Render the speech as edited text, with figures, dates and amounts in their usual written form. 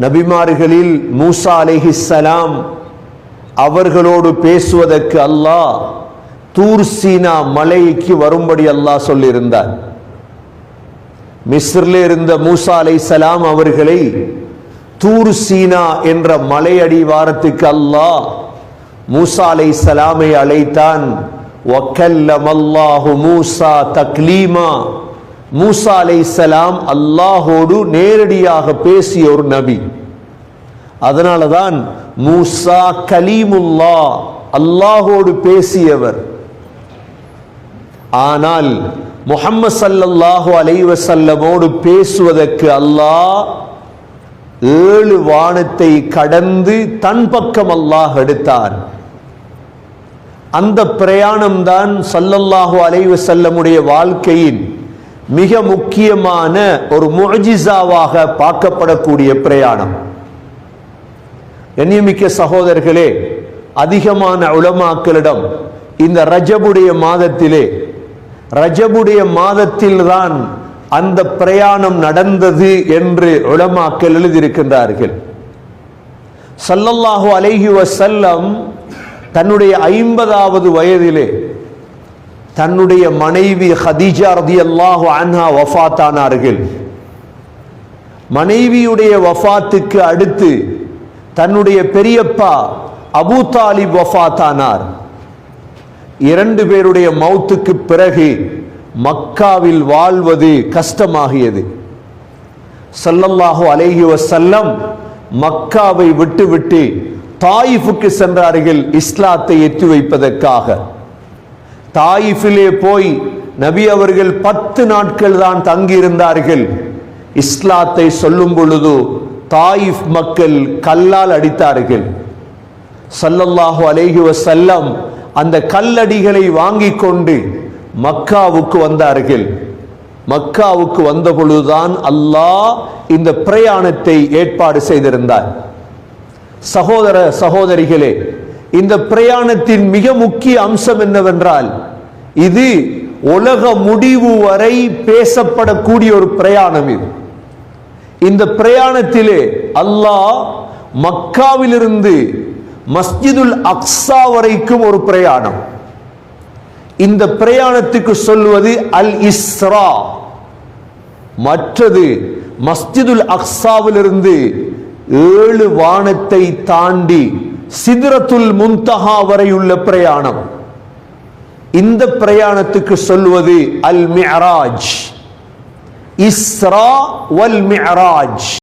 நபிமார்களில் மூசா அலைஹிஸ்ஸலாம் அவர்களோடு பேசுவதற்கு அல்லாஹ் தூர் சீனா மலைக்கு வரும்படி அல்லாஹ் சொல்லியிருந்தார். மிஸ்ரில் இருந்த மூசா அலைஹிஸ்ஸலாம் அவர்களை தூர் சீனா என்ற மலை அடிவாரத்துக்கு அல்லாஹ் மூசா அலைஹிஸ்ஸலாமை அழைத்தான். வக்கல்லமல்லாஹு மூசா தக்லீமா. மூசா அலைஹிஸ்ஸலாம் அல்லாஹோடு நேரடியாக பேசிய ஒரு நபி. அதனாலதான் மூசா கலீமுல்லாஹ், அல்லாஹோடு பேசியவர். ஆனால் முஹம்மது ஸல்லல்லாஹு அலைஹி வஸல்லமோடு பேசுவதற்கு அல்லாஹ் 7 வானத்தை கடந்து தன் பக்கம் அல்லாஹ் எடுத்தான். அந்த பிரயாணம்தான் ஸல்லல்லாஹு அலைஹி வஸல்லமுடைய வாழ்க்கையின் மிக முக்கியமான ஒரு முஅஜிஸாவாக பார்க்கப்படக்கூடிய பிரயாணம். கண்ணியமிக்க சகோதரர்களே, அதிகமான உலமாக்களிடம் இந்த ரஜபுடைய மாதத்தில்தான் அந்த பிரயாணம் நடந்தது என்று உலமாக்கள் எழுதியிருக்கின்றார்கள். ஸல்லல்லாஹு அலைஹி வஸல்லம் தன்னுடைய 50வது வயதிலே தன்னுடைய மனைவி ஹதீஜா ரலியல்லாஹு அன்ஹா வஃபாத்தானார்கள். மனைவியுடைய வஃபாத்துக்கு அடுத்து தன்னுடைய பெரியப்பா அபூ தாலிப் வஃபாத்தானார். 2 பேருடைய மௌத்துக்கு பிறகு மக்காவில் வாழ்வது கஷ்டமாகியது. ஸல்லல்லாஹு அலைஹி வஸல்லம் மக்காவை விட்டுவிட்டு தாயிஃபுக்கு சென்றார்கள் இஸ்லாத்தை எத்தி வைப்பதற்காக. தாயிஃபிலே போய் நபி அவர்கள் 10 நாட்கள் தான் தங்கியிருந்தார்கள். இஸ்லாத்தை சொல்லும் பொழுது தாயிஃப் மக்கள் கல்லால் அடித்தார்கள். ஸல்லல்லாஹு அலைஹி வஸல்லம் அந்த கல்லடிகளை வாங்கி கொண்டு மக்காவுக்கு வந்தார்கள். மக்காவுக்கு வந்த பொழுதுதான் அல்லாஹ் இந்த பிரயாணத்தை ஏற்பாடு செய்திருந்தார். சகோதர சகோதரிகளே, இந்த பிரயாணத்தின் மிக முக்கிய அம்சம் என்னவென்றால், இது உலக முடிவு வரை பேசப்படக்கூடிய ஒரு பிரயாணம். இந்த பிரயாணத்திலே அல்லாஹ் மக்காவிலிருந்து மஸ்ஜிதுல் அக்ஸா வரைக்கும் ஒரு பிரயாணம். இந்த பிரயாணத்துக்கு சொல்வது அல் இஸ்ரா. மற்றது மஸ்ஜிதுல் அக்ஸாவிலிருந்து 7 வானத்தை தாண்டி சித்ரத்துல் முன்தஹா வரை உள்ள பிரயாணம். இந்த பிரயாணத்துக்கு சொல்வது அல் மிஅராஜ். இஸ்ரா வல் மிஅராஜ்.